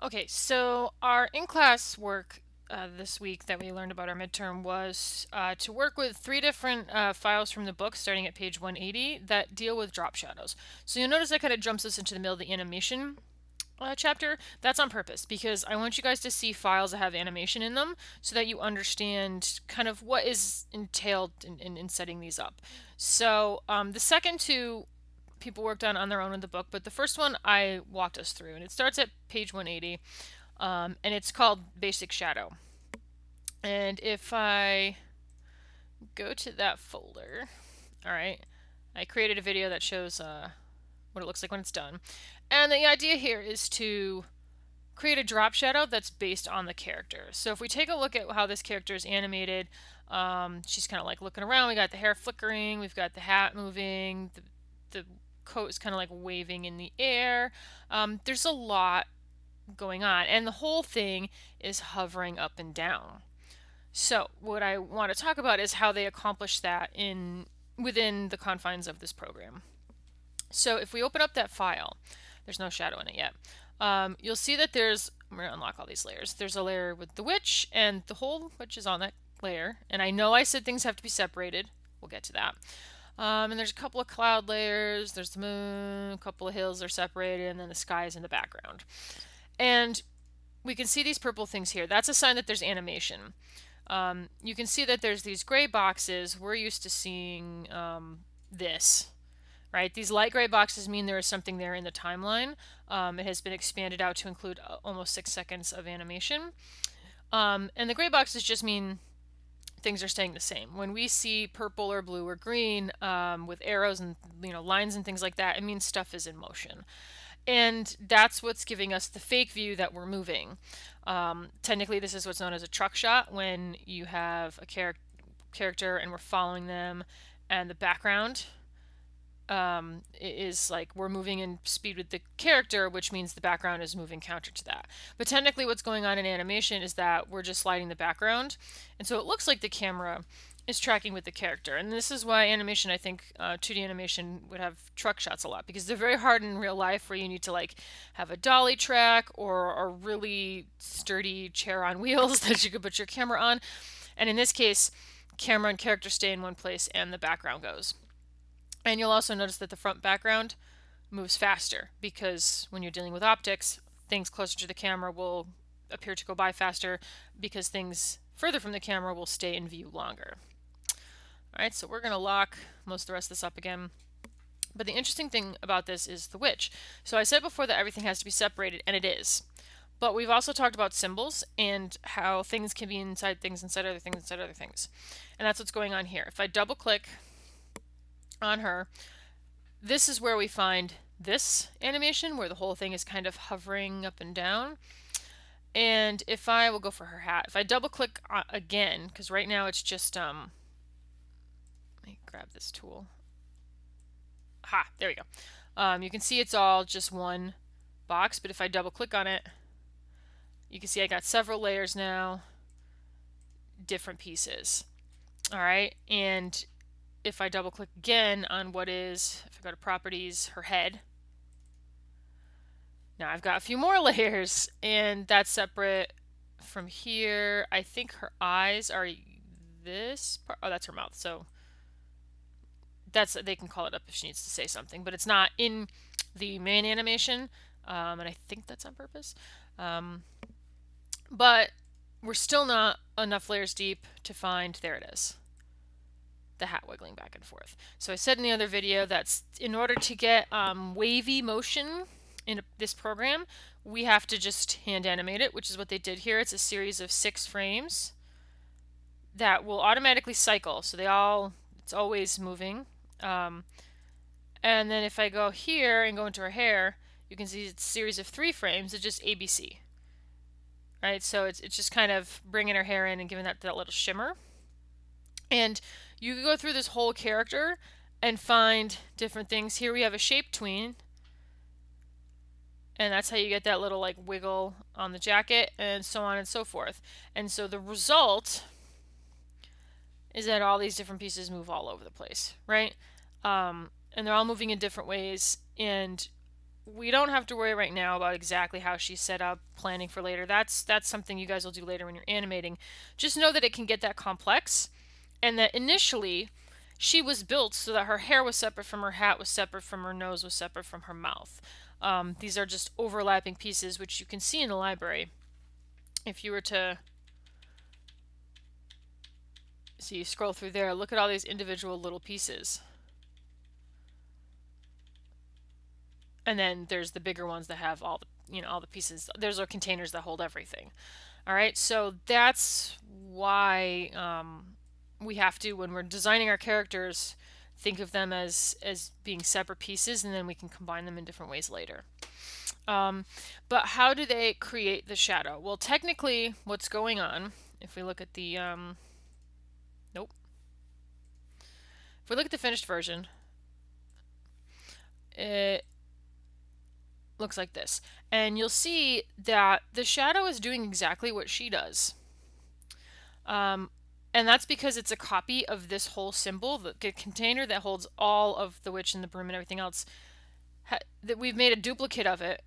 Okay, so our in-class work this week that we learned about our midterm was to work with three different files from the book starting at page 180 that deal with drop shadows. So you'll notice that kind of jumps us into the middle of the animation chapter. That's on purpose because I want you guys to see files that have animation in them so that you understand kind of what is entailed in setting these up. So the second two people worked on their own in the book, but the first one I walked us through, and it starts at page 180, and it's called Basic Shadow. And if I go to that folder, all right, I created a video that shows what it looks like when it's done. And the idea here is to create a drop shadow that's based on the character. So if we take a look at how this character is animated, she's kind of like looking around. We got the hair flickering, we've got the hat moving, the coat is kind of like waving in the air. There's a lot going on, and the whole thing is hovering up and down. So what I want to talk about is how they accomplish that within the confines of this program. So if we open up that file, there's no shadow in it yet. You'll see that I'm going to unlock all these layers. There's a layer with the witch, and the whole witch is on that layer. And I know I said things have to be separated. We'll get to that. And there's a couple of cloud layers. There's the moon, a couple of hills are separated, and then the sky is in the background. And we can see these purple things here. That's a sign that there's animation. You can see that there's these gray boxes. We're used to seeing this, right? These light gray boxes mean there is something there in the timeline. It has been expanded out to include almost 6 seconds of animation. And the gray boxes just mean things are staying the same. When we see purple or blue or green with arrows and lines and things like that, it means stuff is in motion. And that's what's giving us the fake view that we're moving. Technically, this is what's known as a truck shot, when you have a character and we're following them, and the background is like we're moving in speed with the character, which means the background is moving counter to that. But technically what's going on in animation is that we're just sliding the background, and so it looks like the camera is tracking with the character. And this is why animation, I think 2D animation would have truck shots a lot, because they're very hard in real life, where you need to like have a dolly track or a really sturdy chair on wheels that you could put your camera on. And in this case, camera and character stay in one place and the background goes. And you'll also notice that the front background moves faster, because when you're dealing with optics, things closer to the camera will appear to go by faster because things further from the camera will stay in view longer. Alright, so we're going to lock most of the rest of this up again. But the interesting thing about this is the witch. So I said before that everything has to be separated, and it is. But we've also talked about symbols and how things can be inside things, inside other things, inside other things. And that's what's going on here. If I double click on her, this is where we find this animation where the whole thing is kind of hovering up and down. And if I will go for her hat, if I double click again, because right now it's just let me grab this tool. Ha, there we go. You can see it's all just one box, but if I double click on it, you can see I got several layers now, different pieces. All right, and if I double click again on what is, if I go to properties, her head, now I've got a few more layers, and that's separate from here. I think her eyes are this part. Oh, that's her mouth. So they can call it up if she needs to say something, but it's not in the main animation, and I think that's on purpose. But we're still not enough layers deep to find, there it is, the hat wiggling back and forth. So I said in the other video that in order to get wavy motion in this program, we have to just hand animate it, which is what they did here. It's a series of 6 frames that will automatically cycle, so it's always moving. And then if I go here and go into her hair, you can see it's a series of 3 frames. It's just ABC, right? So it's just kind of bringing her hair in and giving that little shimmer. And you can go through this whole character and find different things. Here we have a shape tween, and that's how you get that little like wiggle on the jacket, and so on and so forth. And so the result is that all these different pieces move all over the place, right? And they're all moving in different ways, and we don't have to worry right now about exactly how she's set up, planning for later. That's something you guys will do later when you're animating. Just know that it can get that complex, and that initially she was built so that her hair was separate from her hat, was separate from her nose, was separate from her mouth. These are just overlapping pieces, which you can see in the library. If you were to see, scroll through there, look at all these individual little pieces. And then there's the bigger ones that have all the, all the pieces. There's our containers that hold everything. All right, so that's why we have to, when we're designing our characters, think of them as being separate pieces, and then we can combine them in different ways later. But how do they create the shadow? Well, technically, what's going on, if we look at the nope, if we look at the finished version, it looks like this, and you'll see that the shadow is doing exactly what she does. And that's because it's a copy of this whole symbol, the container that holds all of the witch and the broom and everything else. That we've made a duplicate of it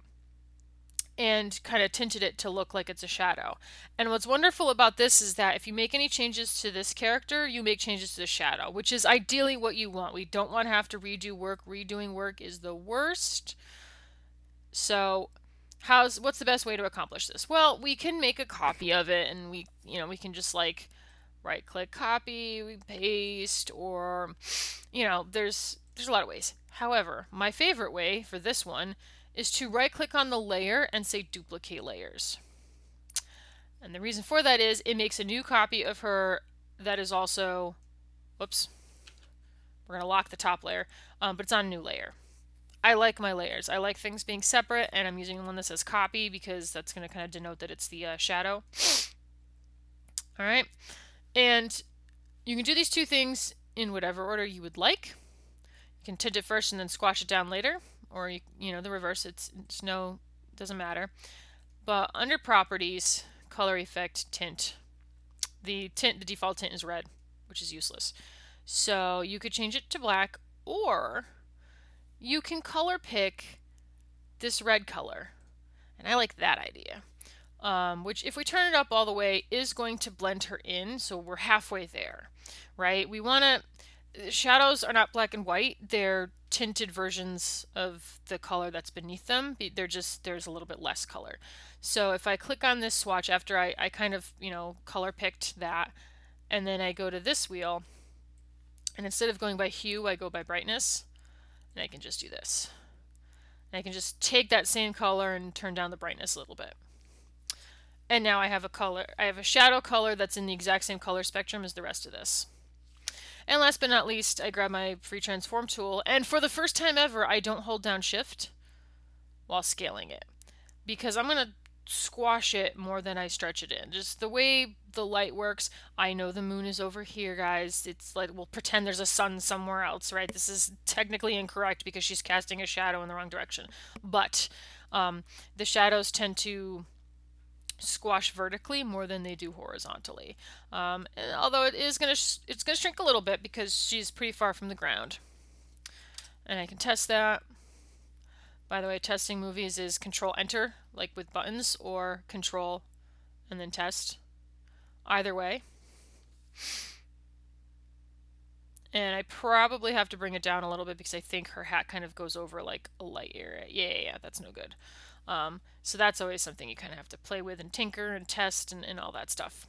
and kind of tinted it to look like it's a shadow. And what's wonderful about this is that if you make any changes to this character, you make changes to the shadow, which is ideally what you want. We don't want to have to redo work. Redoing work is the worst. So what's the best way to accomplish this? Well, we can make a copy of it, and we can just like right click copy, we paste, or there's a lot of ways. However, my favorite way for this one is to right click on the layer and say duplicate layers. And the reason for that is it makes a new copy of her that is also, whoops, we're going to lock the top layer, but it's on a new layer. I like my layers. I like things being separate, and I'm using one that says copy because that's going to kind of denote that it's the shadow. All right. And you can do these two things in whatever order you would like. You can tint it first and then squash it down later, or the reverse. It's no, doesn't matter. But under properties, color effect, tint. The default tint is red, which is useless. So you could change it to black, or you can color pick this red color. And I like that idea. Which if we turn it up all the way is going to blend her in, so we're halfway there, right? We want to, shadows are not black and white, they're tinted versions of the color that's beneath them. There's a little bit less color. So if I click on this swatch after I kind of, color picked that, and then I go to this wheel, and instead of going by hue, I go by brightness, and I can just do this. And I can just take that same color and turn down the brightness a little bit. And now I have a shadow color that's in the exact same color spectrum as the rest of this. And last but not least, I grab my free transform tool, and for the first time ever, I don't hold down shift while scaling it, because I'm going to squash it more than I stretch it in. Just the way the light works, I know the moon is over here, guys. It's like, we'll pretend there's a sun somewhere else, right? This is technically incorrect because she's casting a shadow in the wrong direction. But the shadows tend to squash vertically more than they do horizontally. Although it's gonna shrink a little bit because she's pretty far from the ground. And I can test that. By the way, testing movies is Control Enter, like with buttons, or Control and then test. Either way. And I probably have to bring it down a little bit because I think her hat kind of goes over like a light area. Yeah, that's no good. So that's always something you kind of have to play with and tinker and test and all that stuff.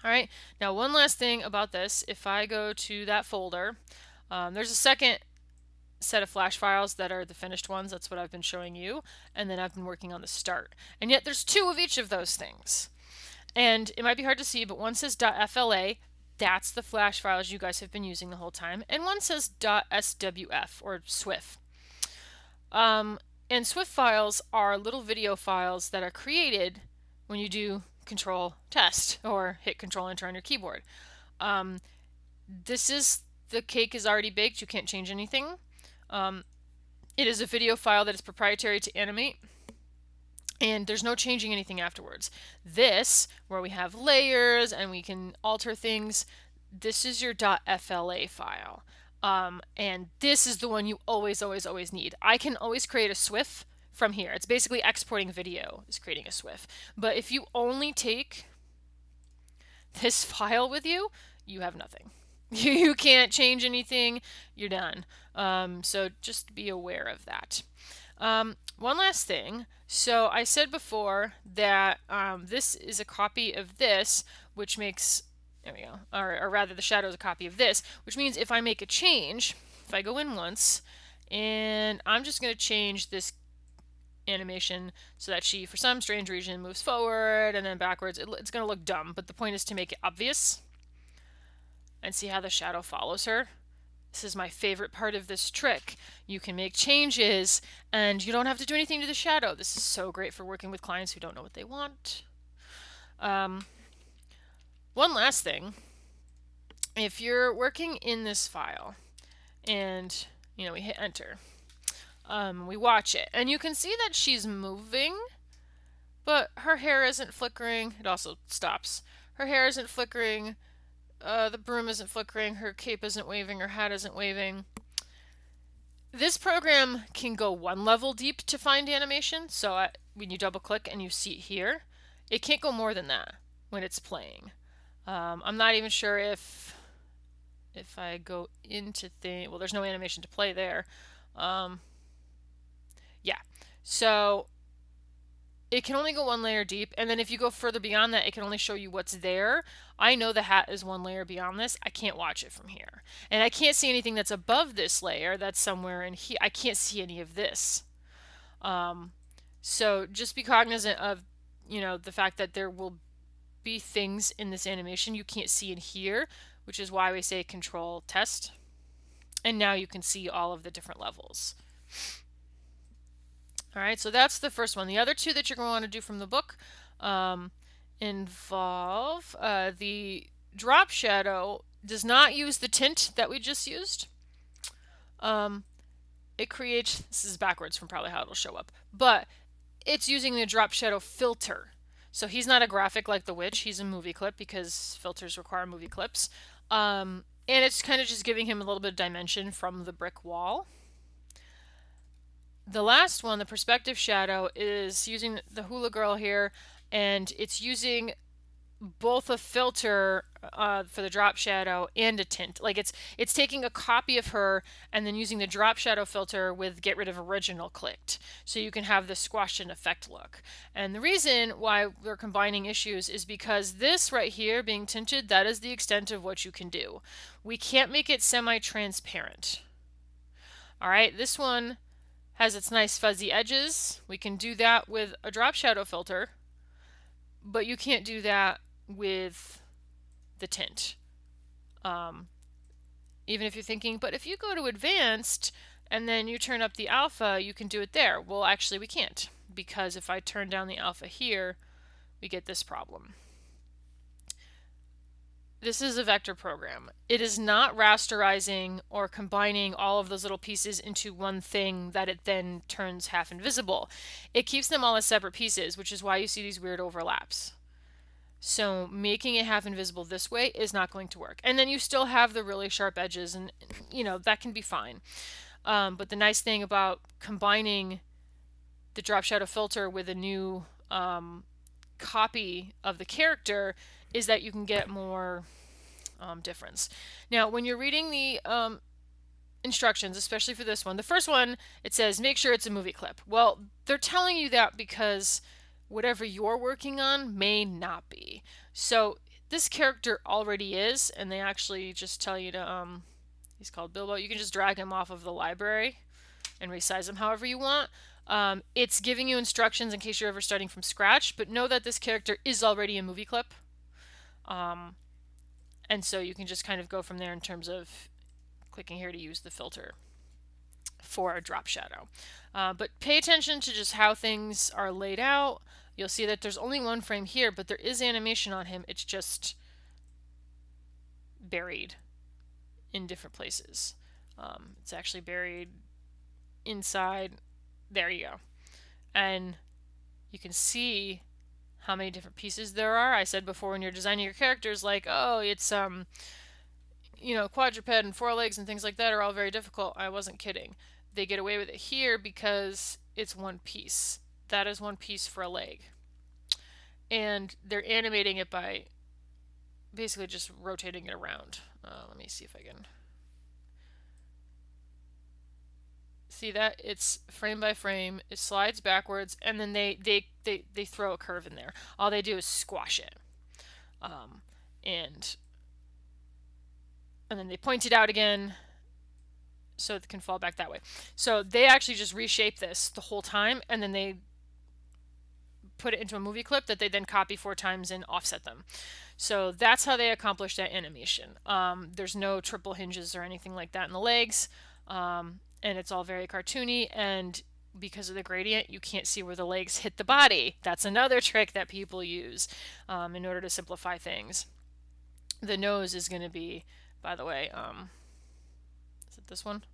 All right, now one last thing about this. If I go to that folder, there's a second set of flash files that are the finished ones. That's what I've been showing you. And then I've been working on the start. And yet there's two of each of those things. And it might be hard to see, but one says .fla. That's the flash files you guys have been using the whole time. And one says .swf or SWF. And SWF files are little video files that are created when you do control test or hit control enter on your keyboard. The cake is already baked. You can't change anything. It is a video file that is proprietary to Animate, and there's no changing anything afterwards. This, where we have layers and we can alter things, this is your .fla file. And this is the one you always, always, always need. I can always create a SWF from here. It's basically exporting video is creating a SWF. But if you only take this file with you, you have nothing. You can't change anything. You're done. So just be aware of that. One last thing. So I said before that this is a copy of this, which makes, there we go, or rather the shadow is a copy of this, which means if I make a change, if I go in once, and I'm just going to change this animation so that she, for some strange reason, moves forward and then backwards. It's going to look dumb, but the point is to make it obvious and see how the shadow follows her. This is my favorite part of this trick. You can make changes and you don't have to do anything to the shadow. This is so great for working with clients who don't know what they want. One last thing. If you're working in this file and we hit enter, we watch it and you can see that she's moving, but her hair isn't flickering. It also stops. Her hair isn't flickering. The broom isn't flickering. Her cape isn't waving. Her hat isn't waving. This program can go one level deep to find animation. So when you double click and you see it here, it can't go more than that when it's playing. I'm not even sure if I go into thing, well, there's no animation to play there. Yeah, so it can only go one layer deep, and then if you go further beyond that, it can only show you what's there. I know the hat is one layer beyond this. I can't watch it from here. And I can't see anything that's above this layer that's somewhere in here. I can't see any of this. So just be cognizant of, the fact that there will be things in this animation you can't see in here, which is why we say control test. And now you can see all of the different levels. All right, so that's the first one. The other two that you're going to want to do from the book involve the drop shadow does not use the tint that we just used. It creates, this is backwards from probably how it'll show up, but it's using the drop shadow filter. So he's not a graphic like the witch, he's a movie clip because filters require movie clips. And it's kind of just giving him a little bit of dimension from the brick wall. The last one, the perspective shadow, is using the hula girl here, and it's using both a filter for the drop shadow and a tint. Like it's taking a copy of her and then using the drop shadow filter with get rid of original clicked, so you can have the squashed in effect look. And the reason why we're combining issues is because this right here being tinted, that is the extent of what you can do. We can't make it semi-transparent. All right, this one has its nice fuzzy edges. We can do that with a drop shadow filter, but you can't do that with the tint. Even if you're thinking, but if you go to advanced and then you turn up the alpha, you can do it there. Well, actually we can't, because if I turn down the alpha here, we get this problem. This is a vector program. It is not rasterizing or combining all of those little pieces into one thing that it then turns half invisible. It keeps them all as separate pieces, which is why you see these weird overlaps. So making it half invisible this way is not going to work. And then you still have the really sharp edges, and that can be fine. But the nice thing about combining the drop shadow filter with a new copy of the character is that you can get more difference. Now, when you're reading the instructions, especially for this one, the first one, it says make sure it's a movie clip. Well, they're telling you that because whatever you're working on may not be. So this character already is, and they actually just tell you to, he's called Bilbo, you can just drag him off of the library and resize him however you want. It's giving you instructions in case you're ever starting from scratch, but know that this character is already a movie clip. And so you can just kind of go from there in terms of clicking here to use the filter for a drop shadow. But pay attention to just how things are laid out. You'll see that there's only one frame here, but there is animation on him. It's just buried in different places. It's actually buried inside. There you go. And you can see how many different pieces there are. I said before, when you're designing your characters, like, oh, it's quadruped and four legs and things like that are all very difficult. I wasn't kidding. They get away with it here because it's one piece. That is one piece for a leg. And they're animating it by basically just rotating it around. Let me see if I can see that. It's frame by frame. It slides backwards, and then they throw a curve in there. All they do is squash it, um, and and then they point it out again so it can fall back that way. So they actually just reshape this the whole time, and then they put it into a movie clip that they then copy 4 times and offset them. So that's how they accomplish that animation. There's no triple hinges or anything like that in the legs, and it's all very cartoony. And because of the gradient, you can't see where the legs hit the body. That's another trick that people use in order to simplify things. The nose is going to be, by the way, is it this one?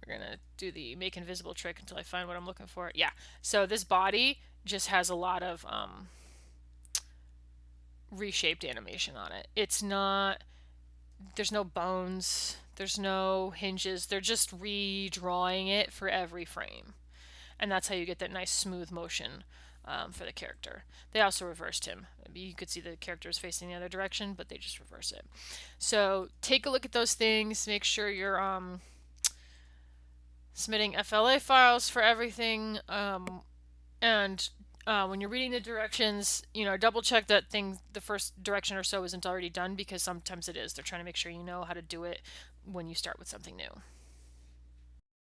We're going to do the make invisible trick until I find what I'm looking for. Yeah, so this body just has a lot of reshaped animation on it. It's not, there's no bones, there's no hinges. They're just redrawing it for every frame. And that's how you get that nice smooth motion for the character. They also reversed him. You could see the character is facing the other direction, but they just reverse it. So take a look at those things. Make sure you're submitting FLA files for everything, and when you're reading the directions, double check that the first direction or so isn't already done, because sometimes it is. They're trying to make sure you know how to do it when you start with something new.